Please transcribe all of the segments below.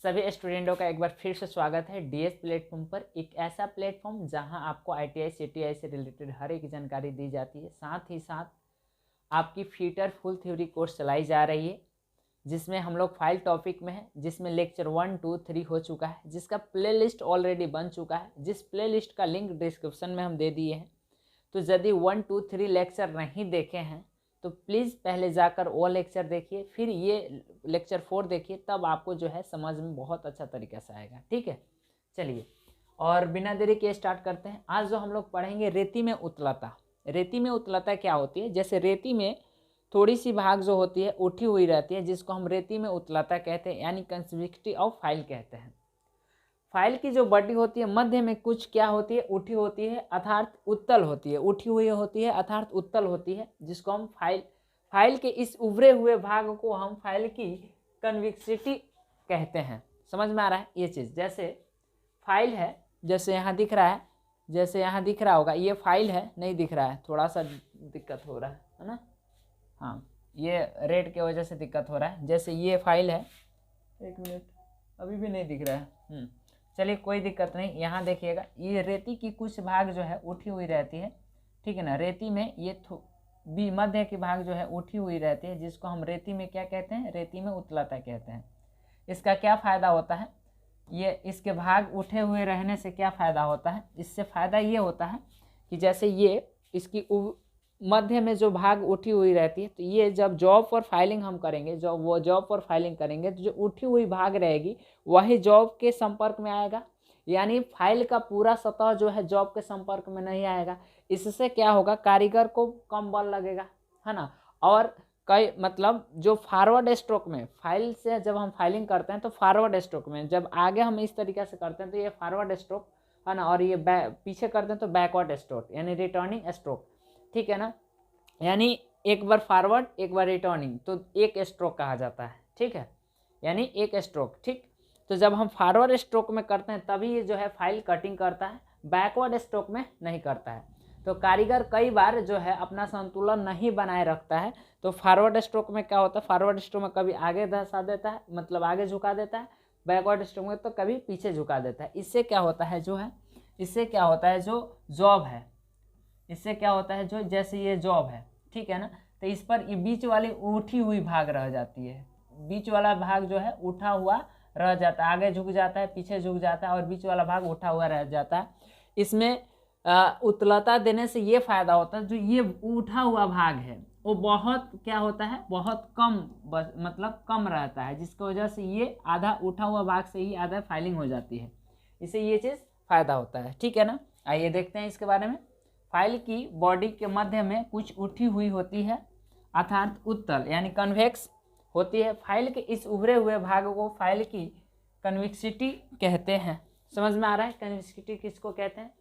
सभी स्टूडेंटों का एक बार फिर से स्वागत है डीएस प्लेटफॉर्म पर। एक ऐसा प्लेटफॉर्म जहां आपको आईटीआई सीटीआई से रिलेटेड हर एक जानकारी दी जाती है। साथ ही साथ आपकी फ्यूचर फुल थ्योरी कोर्स चलाई जा रही है, जिसमें हम लोग 5 टॉपिक में है, जिसमें लेक्चर 1, 2, 3 हो चुका है, जिसका प्लेलिस्ट ऑलरेडी बन चुका है, जिस प्लेलिस्ट का लिंक डिस्क्रिप्शन में हम दे दिए हैं। तो यदि 1, 2, 3 लेक्चर नहीं देखे हैं तो प्लीज़ पहले जाकर वो लेक्चर देखिए, फिर ये लेक्चर 4 देखिए, तब आपको जो है समझ में बहुत अच्छा तरीके से आएगा। ठीक है, चलिए और बिना देरी के स्टार्ट करते हैं। आज जो हम लोग पढ़ेंगे रेती में उत्तलता। रेती में उत्तलता क्या होती है? जैसे रेती में थोड़ी सी भाग जो होती है उठी हुई रहती है, जिसको हम रेती में उत्तलता कहते हैं, यानी कंसिविटी ऑफ फाइल कहते हैं। फाइल की जो बॉडी होती है मध्य में कुछ क्या होती है, उठी होती है अर्थात उत्तल होती है, उठी हुई होती है अर्थात उत्तल होती है, जिसको हम फाइल के इस उभरे हुए भाग को हम फाइल की कन्विक्सिटी कहते हैं। समझ में आ रहा है ये चीज़? जैसे फाइल है, जैसे यहाँ दिख रहा है, जैसे यहाँ दिख रहा होगा, ये फाइल है, नहीं दिख रहा है, थोड़ा सा दिक्कत हो रहा है ना। हाँ, ये रेड की वजह से दिक्कत हो रहा है। जैसे ये फाइल है, एक मिनट, अभी भी नहीं दिख रहा है। चलिए कोई दिक्कत नहीं, यहाँ देखिएगा, ये रेती की कुछ भाग जो है उठी हुई रहती है, ठीक है ना। रेती में ये भी मध्य की भाग जो है उठी हुई रहती है, जिसको हम रेती में क्या कहते हैं, रेती में उत्तलता कहते हैं। इसका क्या फ़ायदा होता है, ये इसके भाग उठे हुए रहने से क्या फ़ायदा होता है? इससे फ़ायदा ये होता है कि जैसे ये इसकी मध्य में जो भाग उठी हुई रहती है, तो ये जब जॉब फॉर फाइलिंग हम करेंगे, जब वो जॉब फॉर फाइलिंग करेंगे तो जो उठी हुई भाग रहेगी वही जॉब के संपर्क में आएगा, यानी फाइल का पूरा सतह जो है जॉब के संपर्क में नहीं आएगा। इससे क्या होगा, कारीगर को कम बल लगेगा, है ना। और कई मतलब जो फॉरवर्ड स्ट्रोक में फाइल से जब हम फाइलिंग करते हैं तो फॉरवर्ड स्ट्रोक में जब आगे हम इस तरीके से करते हैं तो ये फॉरवर्ड स्ट्रोक है ना, और ये पीछे करते हैं तो बैकवर्ड स्ट्रोक यानी रिटर्निंग स्ट्रोक, ठीक है ना। यानी एक बार फॉरवर्ड एक बार रिटर्निंग, तो एक स्ट्रोक कहा जाता है, ठीक है, यानी एक स्ट्रोक। ठीक, तो जब हम फॉरवर्ड स्ट्रोक में करते हैं तभी ये जो है फाइल कटिंग करता है, बैकवर्ड स्ट्रोक में नहीं करता है। तो कारीगर कई बार जो है अपना संतुलन नहीं बनाए रखता है, तो फॉरवर्ड स्ट्रोक में क्या होता है, फॉरवर्ड स्ट्रोक में कभी आगे धंसा देता है, मतलब आगे झुका देता है, बैकवर्ड स्ट्रोक में तो कभी पीछे झुका देता है। इससे क्या होता है जो है, इससे क्या होता है जो जॉब है, इससे क्या होता है जो, जैसे ये जॉब है, ठीक है ना, तो इस पर ये बीच वाली उठी हुई भाग रह जाती है, बीच वाला भाग जो है उठा हुआ रह जाता है, आगे झुक जाता है, पीछे झुक जाता है, और बीच वाला भाग उठा हुआ रह जाता है। इसमें उत्तलता देने से ये फायदा होता है, जो ये उठा हुआ भाग है वो बहुत क्या होता है, बहुत कम, मतलब कम रहता है, जिसकी वजह से ये आधा उठा हुआ भाग से ही आधा फाइलिंग हो जाती है। इससे ये चीज़ फायदा होता है, ठीक है ना। आइए देखते हैं इसके बारे में। फाइल की बॉडी के मध्य में कुछ उठी हुई होती है अर्थात उत्तल यानी कन्वेक्स होती है। फाइल के इस उभरे हुए भाग को फाइल की कन्विक्सिटी कहते हैं। समझ में आ रहा है कन्विक्सिटी किसको कहते हैं,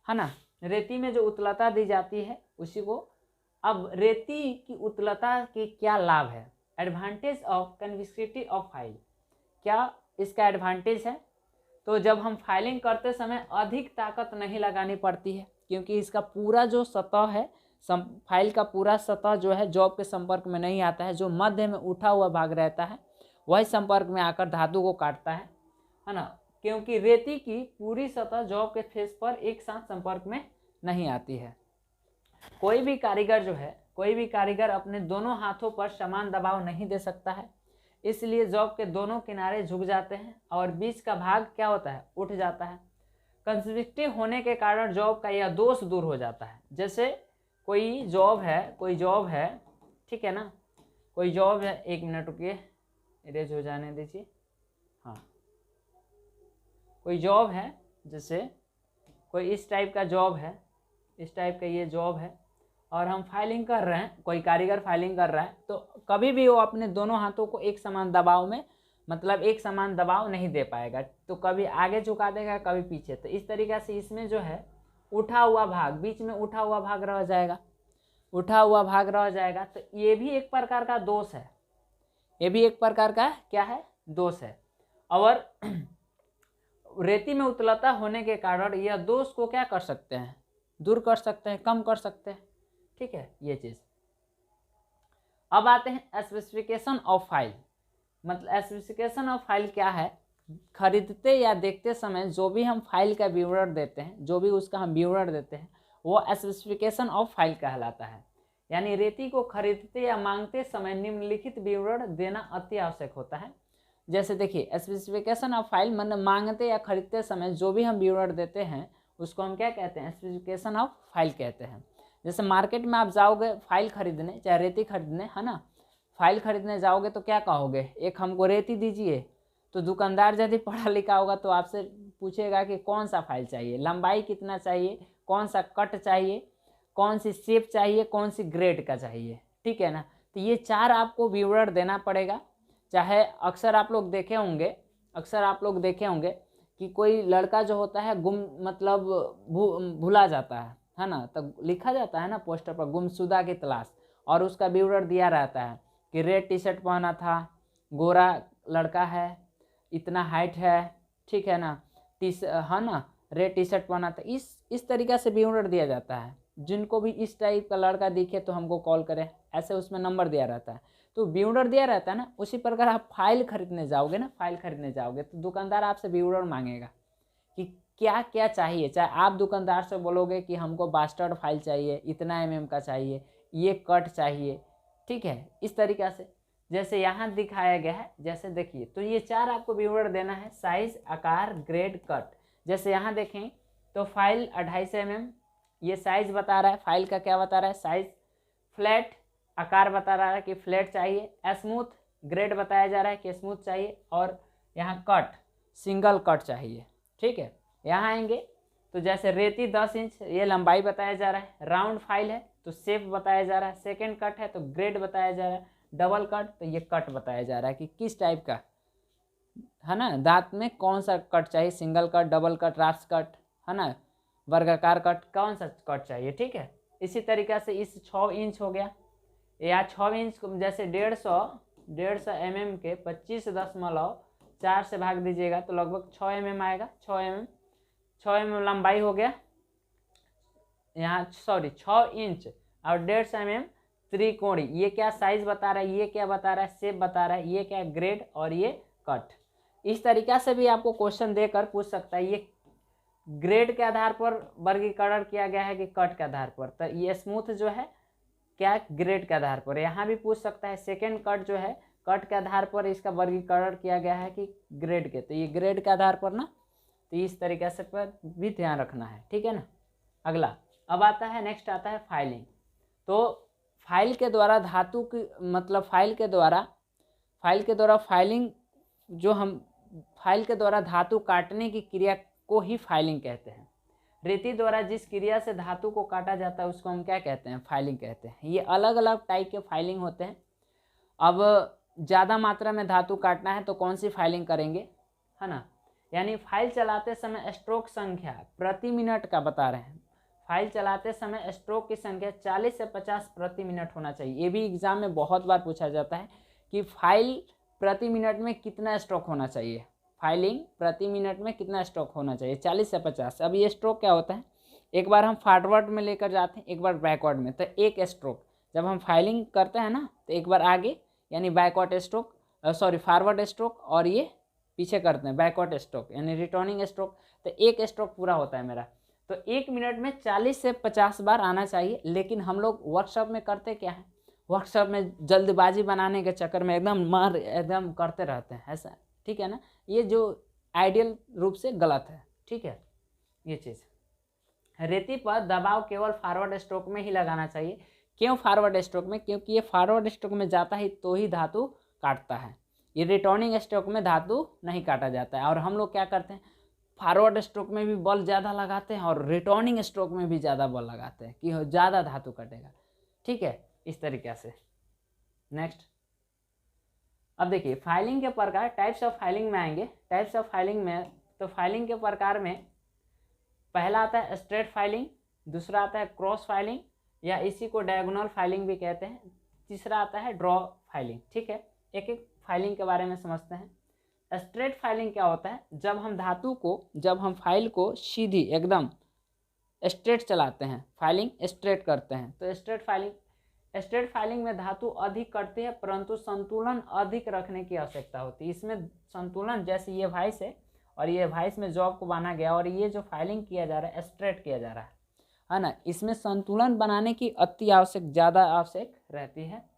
है ना। रेती में जो उत्तलता दी जाती है उसी को। अब रेती की उत्तलता के क्या लाभ है, एडवांटेज ऑफ कन्विक्सिटी ऑफ फाइल, क्या इसका एडवांटेज है? तो जब हम फाइलिंग करते समय अधिक ताकत नहीं लगानी पड़ती है, क्योंकि इसका पूरा जो सतह है, फाइल का पूरा सतह जो है जॉब के संपर्क में नहीं आता है। जो मध्य में उठा हुआ भाग रहता है वही संपर्क में आकर धातु को काटता है ना, क्योंकि रेती की पूरी सतह जॉब के फेस पर एक साथ संपर्क में नहीं आती है। कोई भी कारीगर जो है, कोई भी कारीगर अपने दोनों हाथों पर समान दबाव नहीं दे सकता है, इसलिए जॉब के दोनों किनारे झुक जाते हैं और बीच का भाग क्या होता है, उठ जाता है। कंसिविक्टिव होने के कारण जॉब का यह दोष दूर हो जाता है। जैसे कोई जॉब है, ठीक है ना, कोई जॉब है, एक मिनट रुकिए, इरेज हो जाने दीजिए। हाँ, कोई जॉब है, जैसे कोई इस टाइप का जॉब है, इस टाइप का ये जॉब है, और हम फाइलिंग कर रहे हैं, कोई कारीगर फाइलिंग कर रहा है, तो कभी भी वो अपने दोनों हाथों को एक समान दबाव में, मतलब एक समान दबाव नहीं दे पाएगा, तो कभी आगे झुका देगा कभी पीछे। तो इस तरीके से इसमें जो है उठा हुआ भाग, बीच में उठा हुआ भाग रह जाएगा, उठा हुआ भाग रह जाएगा। तो ये भी एक प्रकार का दोष है, ये भी एक प्रकार का क्या है, दोष है। और रेती में उत्तलता होने के कारण यह दोष को क्या कर सकते हैं, दूर कर सकते हैं, कम कर सकते हैं, ठीक है ये चीज़। अब आते हैं स्पेसिफिकेशन ऑफ फाइल, मतलब स्पेसिफिकेशन ऑफ फाइल क्या है, खरीदते या देखते समय जो भी हम फाइल का विवरण देते हैं, जो भी उसका हम विवरण देते हैं, वो स्पेसिफिकेशन ऑफ फाइल कहलाता है। यानी रेती को खरीदते या मांगते समय निम्नलिखित विवरण देना अति आवश्यक होता है। जैसे देखिए, स्पेसिफिकेशन ऑफ फाइल मतलब मांगते या खरीदते समय जो भी हम विवरण देते हैं उसको हम क्या कहते हैं, स्पेसिफिकेशन ऑफ फाइल कहते हैं। जैसे मार्केट में आप जाओगे फाइल खरीदने, चाहे रेती खरीदने, है ना, फाइल खरीदने जाओगे तो क्या कहोगे, एक हमको रेती दीजिए। तो दुकानदार यदि पढ़ा लिखा होगा तो आपसे पूछेगा कि कौन सा फाइल चाहिए, लंबाई कितना चाहिए, कौन सा कट चाहिए, कौन सी शेप चाहिए, कौन सी ग्रेड का चाहिए, ठीक है ना। तो ये 4 आपको विवरण देना पड़ेगा। चाहे अक्सर आप लोग देखे होंगे कि कोई लड़का जो होता है गुम मतलब भूला जाता है ना, तो लिखा जाता है ना पोस्टर पर गुमशुदा की तलाश, और उसका विवरण दिया रहता है कि रेड टी शर्ट पहना था, गोरा लड़का है, इतना हाइट है, ठीक है ना, है ना, रेड टी शर्ट पहना था। इस तरीक़ा से विवरण दिया जाता है। जिनको भी इस टाइप का लड़का दिखे तो हमको कॉल करें, ऐसे उसमें नंबर दिया रहता है। तो विवरण दिया रहता है ना। उसी प्रकार आप फाइल खरीदने जाओगे तो दुकानदार आपसे विवरण मांगेगा कि क्या क्या चाहिए। चाहे आप दुकानदार से बोलोगे कि हमको बास्टर्ड फाइल चाहिए, इतना mm का चाहिए, ये कट चाहिए, ठीक है, इस तरीक़ा से जैसे यहाँ दिखाया गया है। जैसे देखिए, तो ये 4 आपको विवरण देना है, साइज, आकार, ग्रेड, कट। जैसे यहाँ देखें तो फाइल 250 mm, ये साइज बता रहा है, फाइल का क्या बता रहा है, साइज। फ्लैट, आकार बता रहा है कि फ्लैट चाहिए। स्मूथ, ग्रेड बताया जा रहा है कि स्मूथ चाहिए। और यहाँ कट, सिंगल कट चाहिए, ठीक है। यहाँ आएंगे तो जैसे रेती 10 इंच, ये लंबाई बताया जा रहा है। राउंड फाइल है तो शेप बताया जा रहा है। सेकेंड कट है तो ग्रेड बताया जा रहा है। डबल कट तो ये कट बताया जा रहा है कि किस टाइप का, है ना, दांत में कौन सा कट चाहिए, single cut, double cut, raft cut, है ना, वर्गाकार कट, कौन सा कट चाहिए, ठीक है। इसी तरीक़ा से इस 6 इंच हो गया, या 6 इंच जैसे 150 mm के 25.4 से भाग दीजिएगा तो लगभग 6 mm आएगा। 6 mm लंबाई हो गया यहाँ, 6 इंच और 150 mm त्रिकोणी। ये क्या साइज बता रहा है, ये क्या बता रहा है, शेप बता रहा है, ये क्या ग्रेड और ये कट। इस तरीक़ा से भी आपको क्वेश्चन देकर पूछ सकता है। ये ग्रेड के आधार पर वर्गीकरण किया गया है कि कट के आधार पर, तो ये स्मूथ जो है क्या ग्रेड के आधार पर, यहाँ भी पूछ सकता है। सेकेंड कट जो है कट के आधार पर इसका वर्गीकरण किया गया है कि ग्रेड के, तो ये ग्रेड के आधार पर ना, तो इस तरीके से पर भी ध्यान रखना है, ठीक है ना। अगला अब आता है, नेक्स्ट आता है फाइलिंग। तो फाइल के द्वारा धातु की मतलब फाइल के द्वारा फाइलिंग, जो हम फाइल के द्वारा धातु काटने की क्रिया को ही फाइलिंग कहते हैं। रेती द्वारा जिस क्रिया से धातु को काटा जाता है उसको हम क्या कहते हैं, फाइलिंग कहते हैं। ये अलग अलग टाइप के फाइलिंग होते हैं। अब ज़्यादा मात्रा में धातु काटना है तो कौन सी फाइलिंग करेंगे, है ना। यानी फाइल चलाते समय स्ट्रोक संख्या प्रति मिनट का बता रहे हैं। फाइल चलाते समय स्ट्रोक की संख्या 40 से 50 प्रति मिनट होना चाहिए। ये भी एग्जाम में बहुत बार पूछा जाता है कि फाइल प्रति मिनट में कितना स्ट्रोक होना चाहिए, फाइलिंग प्रति मिनट में कितना स्ट्रोक होना चाहिए, 40 से 50। अब ये स्ट्रोक क्या होता है, एक बार हम फॉरवर्ड में लेकर जाते हैं, एक बार बैकवर्ड में। तो एक स्ट्रोक जब हम फाइलिंग करते हैं ना, तो एक बार आगे यानी बैकवर्ड स्ट्रोक, फॉरवर्ड स्ट्रोक, और ये पीछे करते हैं बैकवर्ड स्ट्रोक यानी रिटर्निंग स्ट्रोक। तो एक स्ट्रोक पूरा होता है मेरा। तो 1 मिनट में 40 से 50 बार आना चाहिए। लेकिन हम लोग वर्कशॉप में करते क्या है, वर्कशॉप में जल्दबाजी बनाने के चक्कर में एकदम करते रहते हैं ऐसा, ठीक है ना। ये जो आइडियल रूप से गलत है, ठीक है। ये चीज़ रेती पर दबाव केवल फॉरवर्ड स्ट्रोक में ही लगाना चाहिए। क्यों फॉरवर्ड स्ट्रोक में, क्योंकि ये फॉरवर्ड स्ट्रोक में जाता है तो ही धातु काटता है। ये रिटर्निंग स्ट्रोक में धातु नहीं काटा जाता है। और हम लोग क्या करते हैं, फॉरवर्ड स्ट्रोक में भी बल ज़्यादा लगाते हैं और रिटर्निंग स्ट्रोक में भी ज़्यादा बल लगाते हैं कि ज़्यादा धातु कटेगा, ठीक है, इस तरीके से। नेक्स्ट अब देखिए फाइलिंग के प्रकार, टाइप्स ऑफ फाइलिंग में आएंगे। टाइप्स ऑफ फाइलिंग में तो फाइलिंग के प्रकार में पहला आता है स्ट्रेट फाइलिंग, दूसरा आता है क्रॉस फाइलिंग या इसी को डायगोनल फाइलिंग भी कहते हैं, तीसरा आता है ड्रॉ फाइलिंग, ठीक है। एक एक फाइलिंग के बारे में समझते हैं। स्ट्रेट फाइलिंग क्या होता है, जब हम फाइल को सीधी एकदम स्ट्रेट चलाते हैं, फाइलिंग स्ट्रेट करते हैं, तो स्ट्रेट फाइलिंग स्ट्रेट फाइलिंग में धातु अधिक कटती है परंतु संतुलन अधिक रखने की आवश्यकता होती है। इसमें संतुलन, जैसे ये वाइस है और ये वाइस में जॉब को बांधा गया और ये जो फाइलिंग किया जा रहा है स्ट्रेट किया जा रहा है ना, इसमें संतुलन बनाने की अति आवश्यक, ज़्यादा आवश्यक रहती है।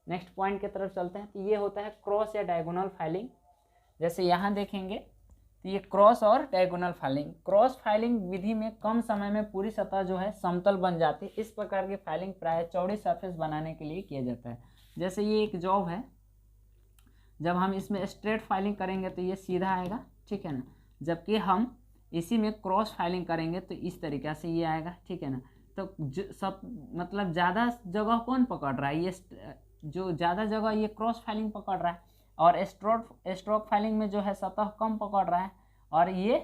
नेक्स्ट पॉइंट की तरफ चलते हैं। तो ये होता है क्रॉस या डायगोनल फाइलिंग। जैसे यहाँ देखेंगे तो ये क्रॉस और डायगोनल फाइलिंग। क्रॉस फाइलिंग विधि में कम समय में पूरी सतह जो है समतल बन जाती है। इस प्रकार की फाइलिंग प्राय चौड़ी सरफेस बनाने के लिए किया जाता है। जैसे ये एक जॉब है, जब हम इसमें स्ट्रेट फाइलिंग करेंगे तो ये सीधा आएगा, ठीक है ना, जबकि हम इसी में क्रॉस फाइलिंग करेंगे तो इस तरीक़े से ये आएगा, ठीक है ना। तो सब मतलब ज़्यादा जगह कौन पकड़ रहा है, ये जो ज़्यादा जगह ये क्रॉस फाइलिंग पकड़ रहा है और स्ट्रोक फाइलिंग में जो है सतह कम पकड़ रहा है और ये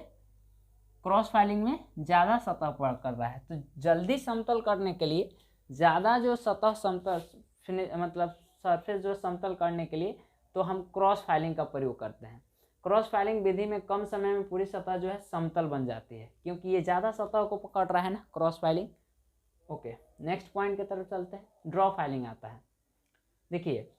क्रॉस फाइलिंग में ज़्यादा सतह पकड़ रहा है। तो जल्दी समतल करने के लिए, ज़्यादा जो सतह समतल मतलब सरफेस जो समतल करने के लिए तो हम क्रॉस फाइलिंग का प्रयोग करते हैं। क्रॉस फाइलिंग विधि में कम समय में पूरी सतह जो है समतल बन जाती है क्योंकि ये ज़्यादा सतह को पकड़ रहा है ना, cross filing. Okay, next point की तरफ चलते हैं। ड्रॉ फाइलिंग आता है। देखिए,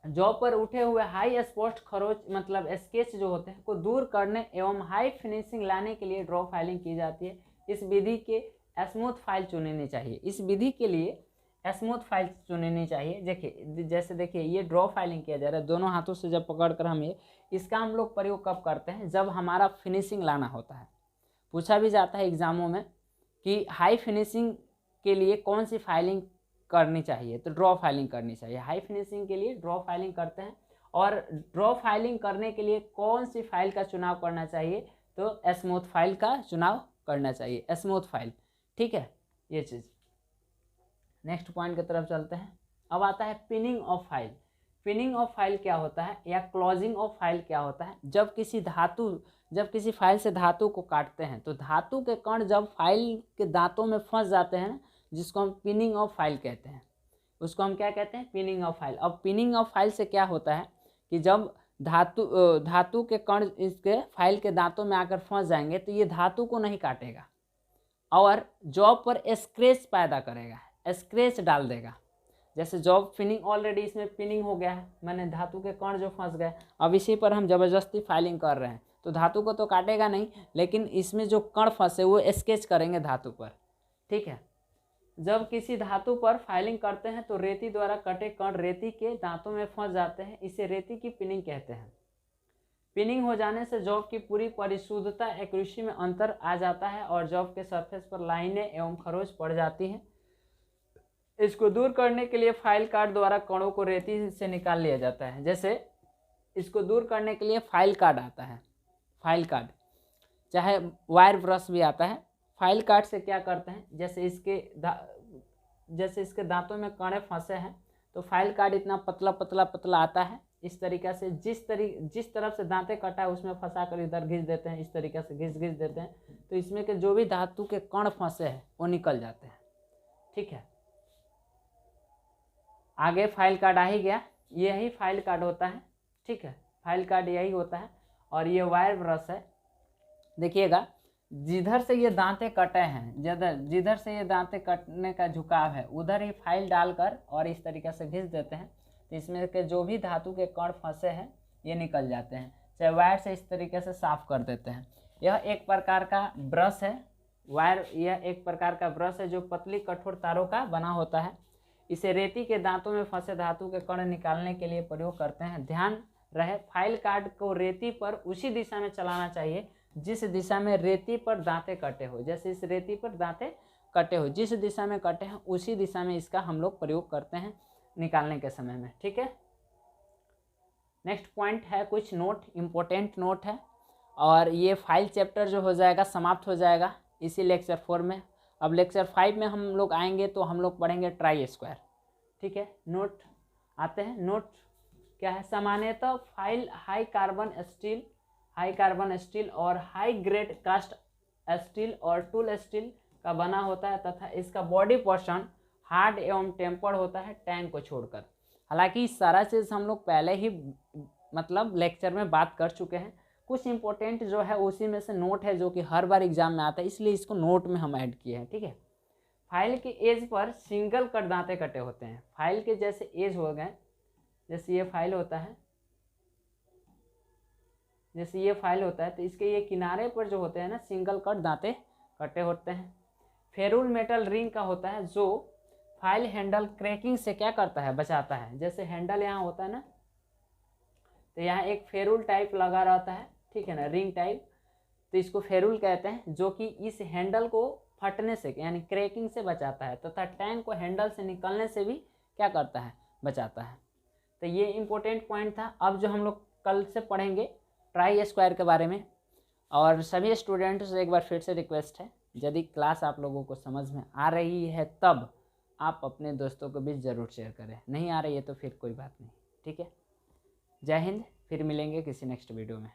जॉब पर उठे हुए हाई स्पष्ट खरोच मतलब स्केच जो होते हैं को दूर करने एवं हाई फिनिशिंग लाने के लिए ड्रॉ फाइलिंग की जाती है। इस विधि के स्मूथ फाइल चुननी चाहिए। इस विधि के लिए स्मूथ फाइल चुननी चाहिए। देखिए, जैसे देखिए ये ड्रॉ फाइलिंग किया जा रहा है, दोनों हाथों से जब पकड़कर हम ये, इसका हम लोग प्रयोग कब करते हैं, जब हमारा फिनिशिंग लाना होता है। पूछा भी जाता है एग्जामों में कि हाई फिनिशिंग के लिए कौन सी फाइलिंग करनी चाहिए, तो ड्रॉ फाइलिंग करनी चाहिए। हाई फिनिशिंग के लिए ड्रॉ फाइलिंग करते हैं। और ड्रॉ फाइलिंग करने के लिए कौन सी फाइल का चुनाव करना चाहिए, तो स्मूथ फाइल का चुनाव करना चाहिए, स्मूथ फाइल, ठीक है, ये चीज़। नेक्स्ट पॉइंट की तरफ चलते हैं। अब आता है pinning of file. Pinning of file क्या होता है या क्लोजिंग ऑफ फाइल क्या होता है, जब किसी फाइल से धातु को काटते हैं तो धातु के कण जब फाइल के दांतों में फंस जाते हैं, जिसको हम पिनिंग ऑफ फाइल कहते हैं, उसको हम क्या कहते हैं, पिनिंग ऑफ फाइल। अब पिनिंग ऑफ फाइल से क्या होता है कि जब धातु के कण इसके फाइल के दांतों में आकर फंस जाएंगे तो ये धातु को नहीं काटेगा और जॉब पर स्क्रैच पैदा करेगा, स्क्रैच डाल देगा। जैसे जॉब फिनिंग, ऑलरेडी इसमें पिनिंग हो गया है, मैंने धातु के कण जो फंस गए, अब इसी पर हम ज़बरदस्ती फाइलिंग कर रहे हैं तो धातु को तो काटेगा नहीं, लेकिन इसमें जो कण फंसे वो स्केच करेंगे धातु पर, ठीक है। जब किसी धातु पर फाइलिंग करते हैं तो रेती द्वारा कटे कण रेती के दांतों में फंस जाते हैं, इसे रेती की पिनिंग कहते हैं। पिनिंग हो जाने से जॉब की पूरी परिशुद्धता एक्यूरेसी में अंतर आ जाता है और जॉब के सरफेस पर लाइनें एवं खरोच पड़ जाती हैं। इसको दूर करने के लिए फाइल कार्ड द्वारा कणों को रेती से निकाल लिया जाता है। जैसे इसको दूर करने के लिए फाइल कार्ड आता है, फाइल कार्ड, चाहे वायर ब्रश भी आता है। फाइल कार्ड से क्या करते हैं, जैसे इसके दांतों में कणे फंसे हैं तो फाइल कार्ड इतना पतला पतला पतला आता है, इस तरीक़े से जिस तरफ से दांतें कटा है उसमें फंसा कर इधर घिस देते हैं, इस तरीक़े से घिस देते हैं तो इसमें के जो भी धातु के कण फंसे हैं वो निकल जाते हैं, ठीक है। आगे फाइल कार्ड आ ही गया, यही फाइल कार्ड होता है, ठीक है, फाइल कार्ड यही होता है। और ये वायर ब्रश है, देखिएगा जिधर से ये दांतें कटे हैं, जिधर से ये दांतें कटने का झुकाव है उधर ही फाइल डालकर और इस तरीके से घिस देते हैं तो इसमें के जो भी धातु के कण फंसे हैं ये निकल जाते हैं। चाहे वायर से इस तरीके से साफ कर देते हैं। यह एक प्रकार का ब्रश है, यह एक प्रकार का ब्रश है जो पतली कठोर तारों का बना होता है। इसे रेती के दांतों में फंसे धातु के कण निकालने के लिए प्रयोग करते हैं। ध्यान रहे, फाइल कार्ड को रेती पर उसी दिशा में चलाना चाहिए जिस दिशा में रेती पर दांतें कटे हो। जैसे इस रेती पर दांतें कटे हो, जिस दिशा में कटे हैं उसी दिशा में इसका हम लोग प्रयोग करते हैं निकालने के समय में, ठीक है। नेक्स्ट पॉइंट है कुछ नोट, इम्पोर्टेंट नोट है और ये फाइल चैप्टर जो हो जाएगा समाप्त हो जाएगा इसी लेक्चर 4 में। अब लेक्चर 5 में हम लोग आएंगे तो हम लोग पढ़ेंगे ट्राई स्क्वायर, ठीक है। नोट आते हैं। नोट क्या है, सामान्यतः फाइल हाई कार्बन स्टील और हाई ग्रेड कास्ट स्टील और टूल स्टील का बना होता है तथा इसका बॉडी पोर्शन हार्ड एवं टेम्पर्ड होता है टैंक को छोड़कर। हालांकि सारा चीज़ हम लोग पहले ही मतलब लेक्चर में बात कर चुके हैं। कुछ इंपॉर्टेंट जो है उसी में से नोट है जो कि हर बार एग्जाम में आता है, इसलिए इसको नोट में हम ऐड किए हैं, ठीक है। फाइल के एज पर सिंगल कट दांते कटे होते हैं। फाइल के जैसे एज हो गए, जैसे ये फाइल होता है, जैसे ये फाइल होता है तो इसके ये किनारे पर जो होते हैं ना सिंगल कट दांते कटे होते हैं। फेरुल मेटल रिंग का होता है जो फाइल हैंडल क्रैकिंग से क्या करता है, बचाता है। जैसे हैंडल यहाँ होता है ना, तो यहाँ एक फेरुल टाइप लगा रहता है, ठीक है ना, रिंग टाइप, तो इसको फेरुल कहते हैं, जो कि इस हैंडल को फटने से यानी क्रैकिंग से बचाता है तथा टैंक को हैंडल से निकलने से भी क्या करता है, बचाता है। तो ये इंपॉर्टेंट पॉइंट था। अब जो हम लोग कल से पढ़ेंगे ट्राई स्क्वायर के बारे में। और सभी स्टूडेंट्स से एक बार फिर से रिक्वेस्ट है, यदि क्लास आप लोगों को समझ में आ रही है तब आप अपने दोस्तों को भी ज़रूर शेयर करें, नहीं आ रही है तो फिर कोई बात नहीं, ठीक है। जय हिंद, फिर मिलेंगे किसी नेक्स्ट वीडियो में।